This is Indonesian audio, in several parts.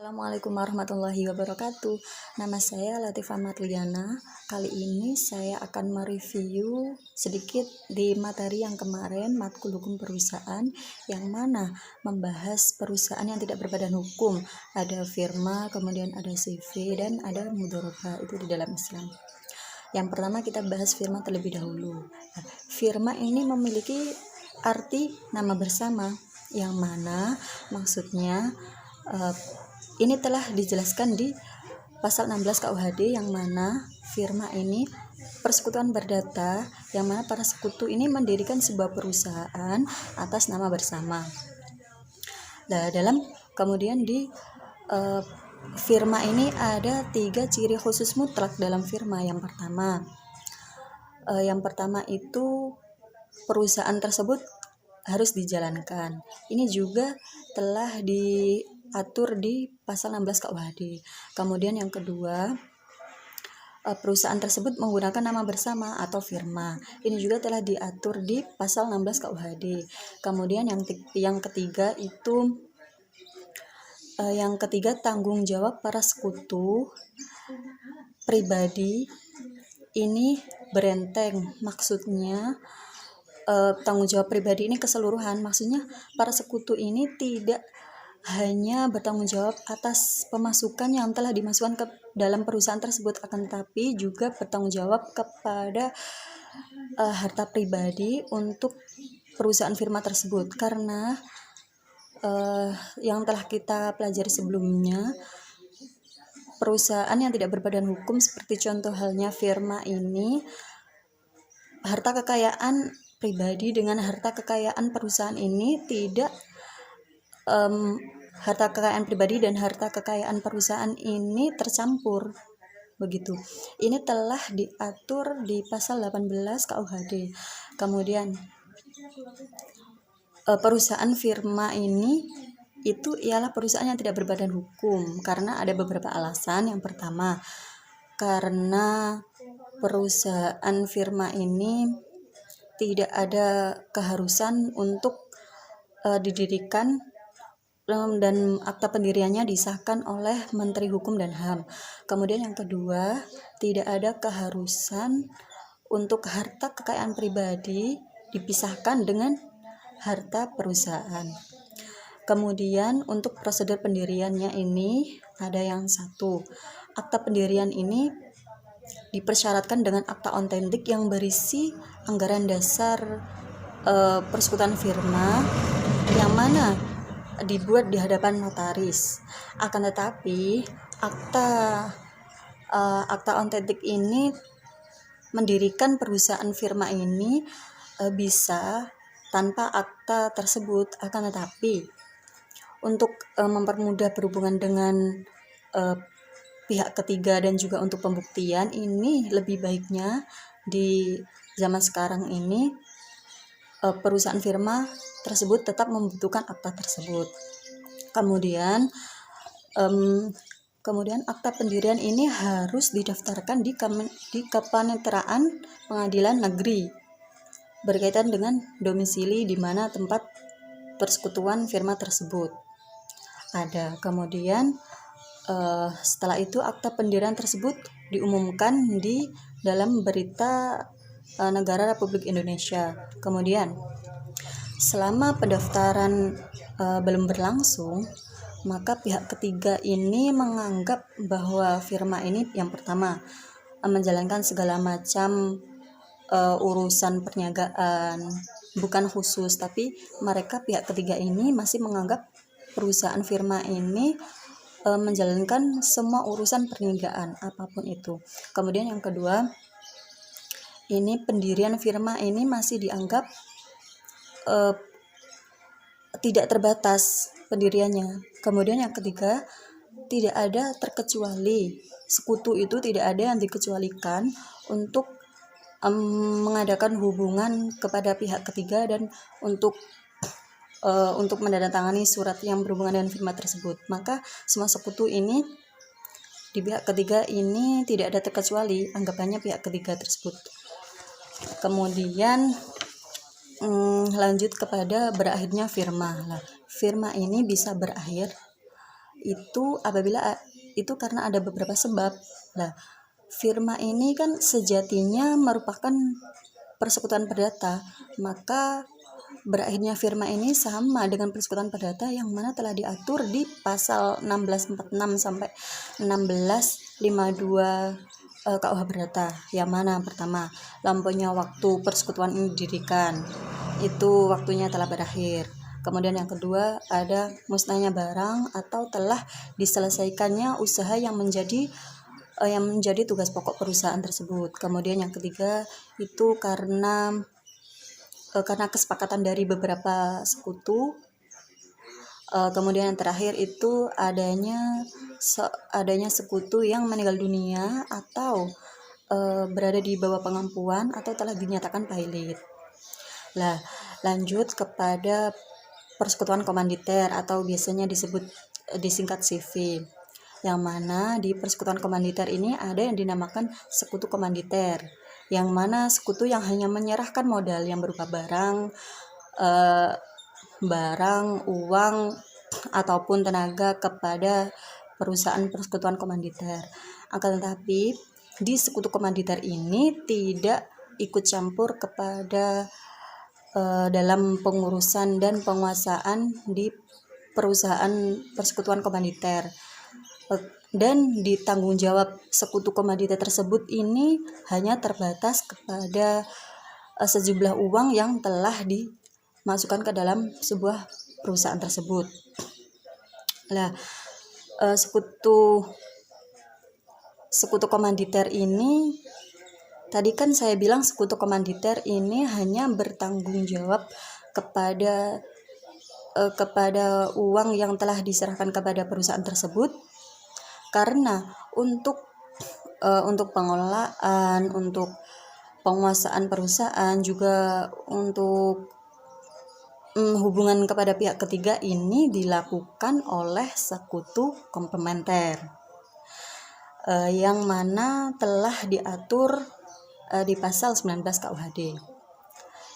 Assalamualaikum warahmatullahi wabarakatuh. Nama saya Latifah Marliana. Kali ini saya akan mereview sedikit di materi yang kemarin, matkul hukum perusahaan, yang mana membahas perusahaan yang tidak berbadan hukum. Ada firma, kemudian ada CV, dan ada mudhorobah, itu di dalam Islam. Yang pertama kita bahas firma terlebih dahulu. Firma ini memiliki arti nama bersama, yang mana maksudnya ini telah dijelaskan di pasal 16 KUHD, yang mana firma ini persekutuan berdata, yang mana para sekutu ini mendirikan sebuah perusahaan atas nama bersama. Nah, kemudian di firma ini ada 3 ciri khusus mutlak dalam firma. Yang pertama itu perusahaan tersebut harus dijalankan. Ini juga telah diatur di pasal 16 KUHD. Kemudian yang kedua, perusahaan tersebut menggunakan nama bersama atau firma. Ini juga telah diatur di pasal 16 KUHD. Kemudian yang ketiga itu tanggung jawab para sekutu pribadi ini berenteng. Maksudnya tanggung jawab pribadi ini keseluruhan. Maksudnya para sekutu ini tidak hanya bertanggung jawab atas pemasukan yang telah dimasukkan ke dalam perusahaan tersebut, akan tetapi juga bertanggung jawab kepada harta pribadi untuk perusahaan firma tersebut. Karena yang telah kita pelajari sebelumnya, perusahaan yang tidak berbadan hukum seperti contoh halnya firma ini, harta kekayaan pribadi dengan harta kekayaan perusahaan ini tidak harta kekayaan pribadi dan harta kekayaan perusahaan ini tercampur, begitu. Ini telah diatur di pasal 18 KUHD. Kemudian perusahaan firma ini itu ialah perusahaan yang tidak berbadan hukum karena ada beberapa alasan. Yang pertama, karena perusahaan firma ini tidak ada keharusan untuk didirikan dan akta pendiriannya disahkan oleh Menteri Hukum dan HAM. Kemudian yang kedua, tidak ada keharusan untuk harta kekayaan pribadi dipisahkan dengan harta perusahaan. Kemudian untuk prosedur pendiriannya ini ada yang satu, akta pendirian ini dipersyaratkan dengan akta otentik yang berisi anggaran dasar persekutuan firma, yang mana dibuat di hadapan notaris. Akan tetapi akta otentik ini mendirikan perusahaan firma ini bisa tanpa akta tersebut. Akan tetapi untuk mempermudah berhubungan dengan pihak ketiga dan juga untuk pembuktian, ini lebih baiknya di zaman sekarang ini perusahaan firma tersebut tetap membutuhkan akta tersebut. Kemudian akta pendirian ini harus didaftarkan di Kepaniteraan Pengadilan Negeri berkaitan dengan domisili di mana tempat persekutuan firma tersebut ada. Kemudian setelah itu akta pendirian tersebut diumumkan di dalam berita negara Republik Indonesia. Kemudian selama pendaftaran belum berlangsung, maka pihak ketiga ini menganggap bahwa firma ini yang pertama menjalankan segala macam urusan perniagaan, bukan khusus, tapi mereka pihak ketiga ini masih menganggap perusahaan firma ini menjalankan semua urusan perniagaan apapun itu. Kemudian yang kedua, ini pendirian firma ini masih dianggap tidak terbatas pendiriannya. Kemudian yang ketiga, tidak ada terkecuali. Sekutu itu tidak ada yang dikecualikan untuk mengadakan hubungan kepada pihak ketiga dan untuk menandatangani surat yang berhubungan dengan firma tersebut. Maka semua sekutu ini di pihak ketiga ini tidak ada terkecuali anggapannya pihak ketiga tersebut. Kemudian lanjut kepada berakhirnya firma. Firma ini bisa berakhir itu itu karena ada beberapa sebab. Nah, firma ini kan sejatinya merupakan persekutuan perdata, maka berakhirnya firma ini sama dengan persekutuan perdata yang mana telah diatur di pasal 1646 sampai 1652 KUH Perdata, yang mana pertama, lampunya waktu persekutuan ini didirikan, itu waktunya telah berakhir. Kemudian yang kedua, ada musnahnya barang atau telah diselesaikannya usaha yang menjadi tugas pokok perusahaan tersebut. Kemudian yang ketiga, itu karena kesepakatan dari beberapa sekutu. Kemudian yang terakhir itu adanya sekutu yang meninggal dunia atau berada di bawah pengampuan atau telah dinyatakan pailit. Nah, lanjut kepada persekutuan komanditer atau biasanya disingkat CV, yang mana di persekutuan komanditer ini ada yang dinamakan sekutu komanditer, yang mana sekutu yang hanya menyerahkan modal yang berupa barang, uang, ataupun tenaga kepada perusahaan persekutuan komanditer. Akan tetapi di sekutu komanditer ini tidak ikut campur kepada dalam pengurusan dan penguasaan di perusahaan persekutuan komanditer, dan di tanggung jawab sekutu komanditer tersebut ini hanya terbatas kepada sejumlah uang yang telah dimasukkan ke dalam sebuah perusahaan tersebut. Nah, sekutu komanditer ini, tadi kan saya bilang sekutu komanditer ini hanya bertanggung jawab kepada uang yang telah diserahkan kepada perusahaan tersebut, karena untuk pengelolaan, untuk penguasaan perusahaan, juga untuk hubungan kepada pihak ketiga ini dilakukan oleh sekutu komplementer, yang mana telah diatur di pasal 19 KUHD.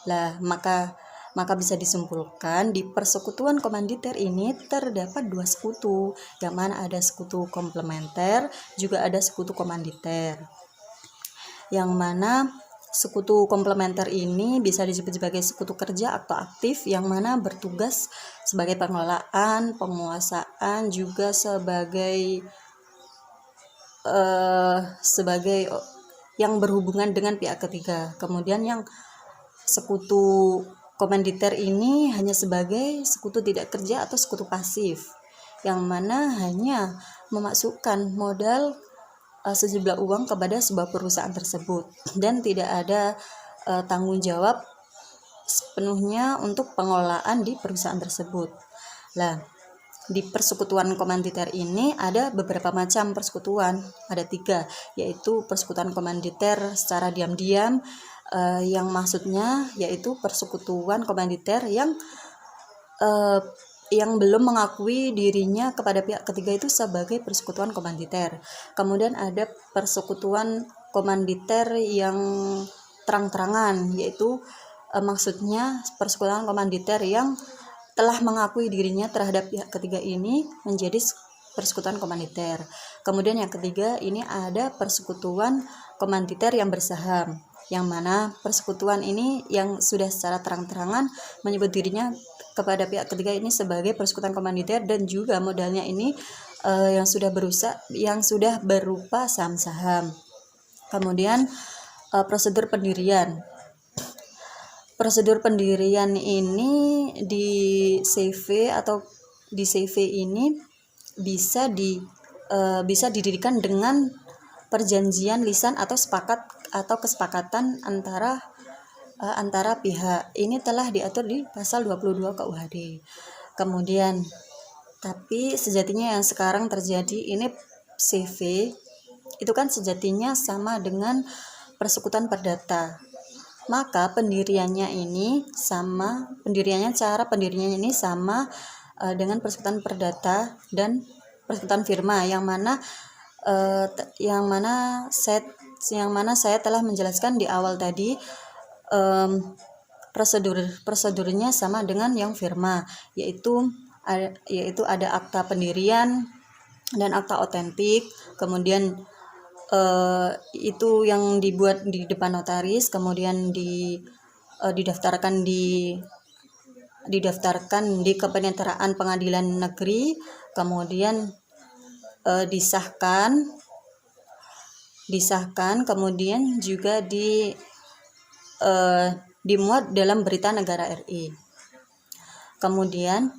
Lah, maka bisa disimpulkan di persekutuan komanditer ini terdapat dua sekutu, yang mana ada sekutu komplementer, juga ada sekutu komanditer. Yang mana sekutu komplementer ini bisa disebut sebagai sekutu kerja atau aktif, yang mana bertugas sebagai pengelolaan, penguasaan, juga sebagai yang berhubungan dengan pihak ketiga. Kemudian yang sekutu komanditer ini hanya sebagai sekutu tidak kerja atau sekutu pasif, yang mana hanya memasukkan modal sejumlah uang kepada sebuah perusahaan tersebut dan tidak ada tanggung jawab sepenuhnya untuk pengelolaan di perusahaan tersebut. Nah, di persekutuan komanditer ini ada beberapa macam persekutuan, ada 3, yaitu persekutuan komanditer secara diam-diam, yang maksudnya yaitu persekutuan komanditer yang belum mengakui dirinya kepada pihak ketiga itu sebagai persekutuan komanditer. Kemudian ada persekutuan komanditer yang terang-terangan, yaitu maksudnya persekutuan komanditer yang telah mengakui dirinya terhadap pihak ketiga ini menjadi persekutuan komanditer. Kemudian yang ketiga ini ada persekutuan komanditer yang bersaham, yang mana persekutuan ini yang sudah secara terang-terangan menyebut dirinya kepada pihak ketiga ini sebagai persekutuan komanditer, dan juga modalnya ini yang sudah berupa saham-saham. Kemudian prosedur pendirian. Prosedur pendirian ini di CV ini bisa didirikan dengan perjanjian lisan atau kesepakatan antara pihak. Ini telah diatur di pasal 22 KUHD. Kemudian, tapi sejatinya yang sekarang terjadi ini CV itu kan sejatinya sama dengan persekutuan perdata. Maka cara pendiriannya ini sama dengan persekutuan perdata dan persekutuan firma, yang mana saya telah menjelaskan di awal tadi. Prosedurnya sama dengan yang firma, yaitu ada akta pendirian, dan akta otentik, kemudian itu yang dibuat di depan notaris, kemudian didaftarkan di Kepaniteraan Pengadilan Negeri, kemudian disahkan, kemudian juga dimuat dalam Berita Negara RI. Kemudian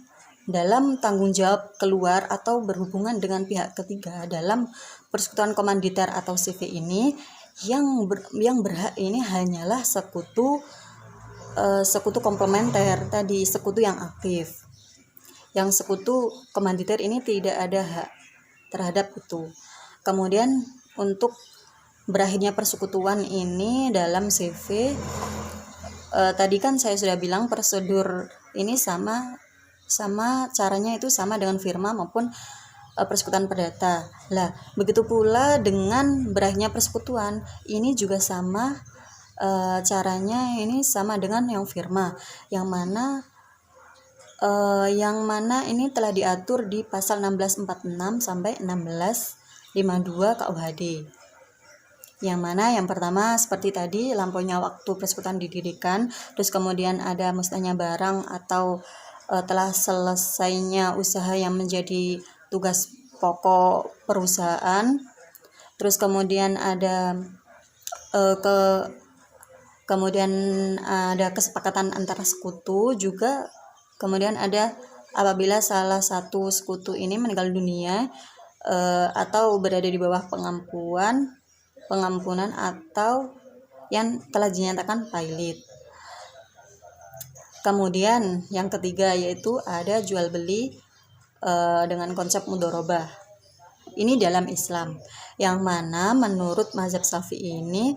dalam tanggung jawab keluar atau berhubungan dengan pihak ketiga dalam persekutuan komanditer atau CV ini, yang berhak ini hanyalah sekutu komplementer tadi, sekutu yang aktif. Yang sekutu komanditer ini tidak ada hak terhadap itu. Kemudian untuk berakhirnya persekutuan ini dalam CV, tadi kan saya sudah bilang prosedur ini sama caranya itu sama dengan firma maupun persekutuan perdata. Lah, begitu pula dengan berakhirnya persekutuan ini juga sama, caranya ini sama dengan yang firma, yang mana ini telah diatur di pasal 1646 sampai 1652 KUHD. Yang mana yang pertama seperti tadi, lampaunya waktu persekutuan didirikan, terus kemudian ada musnahnya barang atau telah selesainya usaha yang menjadi tugas pokok perusahaan. Terus kemudian ada kesepakatan antara sekutu juga. Kemudian ada apabila salah satu sekutu ini meninggal dunia atau berada di bawah pengampunan atau yang telah dinyatakan pailit. Kemudian yang ketiga yaitu ada jual beli dengan konsep mudorobah. Ini dalam Islam, yang mana menurut mazhab Syafi'i ini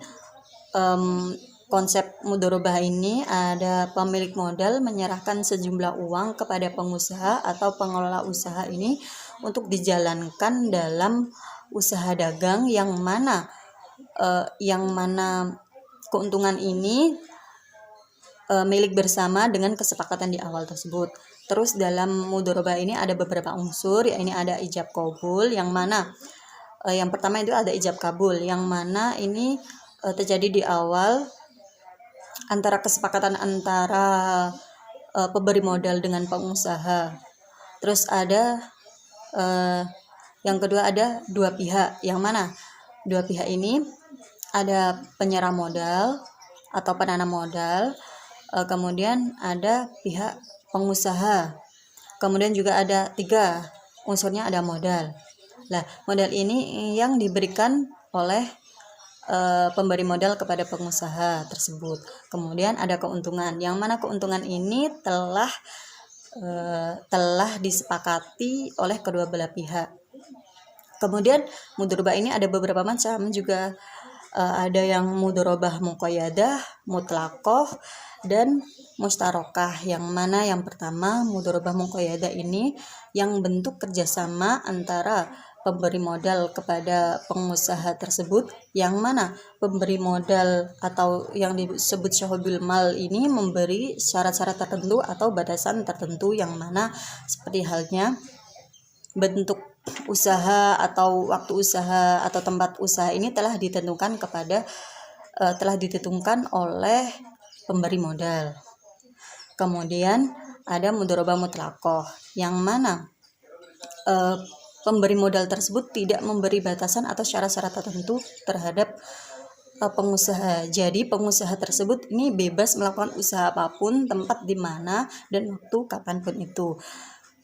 konsep mudorobah ini ada pemilik modal menyerahkan sejumlah uang kepada pengusaha atau pengelola usaha ini untuk dijalankan dalam usaha dagang, yang mana keuntungan ini milik bersama dengan kesepakatan di awal tersebut. Terus dalam mudorobah ini ada beberapa unsur, ya ini ada ijab kabul, yang mana yang pertama itu ada ijab kabul, yang mana ini terjadi di awal antara kesepakatan antara pemberi modal dengan pengusaha. Terus ada yang kedua ada dua pihak, yang mana dua pihak ini ada penyerah modal atau penanam modal, kemudian ada pihak pengusaha, kemudian juga ada tiga unsurnya, ada modal. Nah, modal ini yang diberikan oleh pemberi modal kepada pengusaha tersebut. Kemudian ada keuntungan, yang mana keuntungan ini telah disepakati oleh kedua belah pihak. Kemudian mudorobah ini ada beberapa macam juga. Ada yang mudorobah muqayyadah, mutlaqoh, dan mustarokah, yang mana yang pertama mudorobah muqayyadah ini yang bentuk kerjasama antara pemberi modal kepada pengusaha tersebut, yang mana pemberi modal atau yang disebut syahidul mal ini memberi syarat-syarat tertentu atau batasan tertentu, yang mana seperti halnya bentuk usaha atau waktu usaha atau tempat usaha ini telah ditentukan oleh pemberi modal. Kemudian ada mudorobah mutlaqoh, yang mana pemberi modal tersebut tidak memberi batasan atau syarat-syarat tertentu terhadap pengusaha. Jadi pengusaha tersebut ini bebas melakukan usaha apapun, tempat di mana dan waktu kapanpun itu.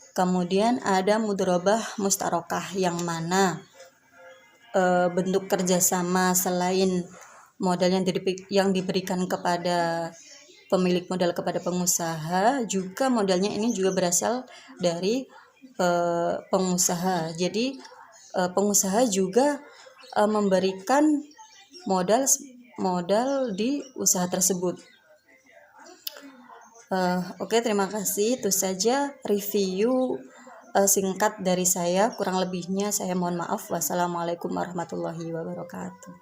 Kemudian ada mudorobah mustarokah, yang mana bentuk kerjasama selain modal yang diberikan kepada pemilik modal kepada pengusaha, juga modalnya ini juga berasal dari pengusaha. Jadi pengusaha juga memberikan modal di usaha tersebut. Oke, terima kasih. Itu saja review singkat dari saya. Kurang lebihnya saya mohon maaf. Wassalamualaikum warahmatullahi wabarakatuh.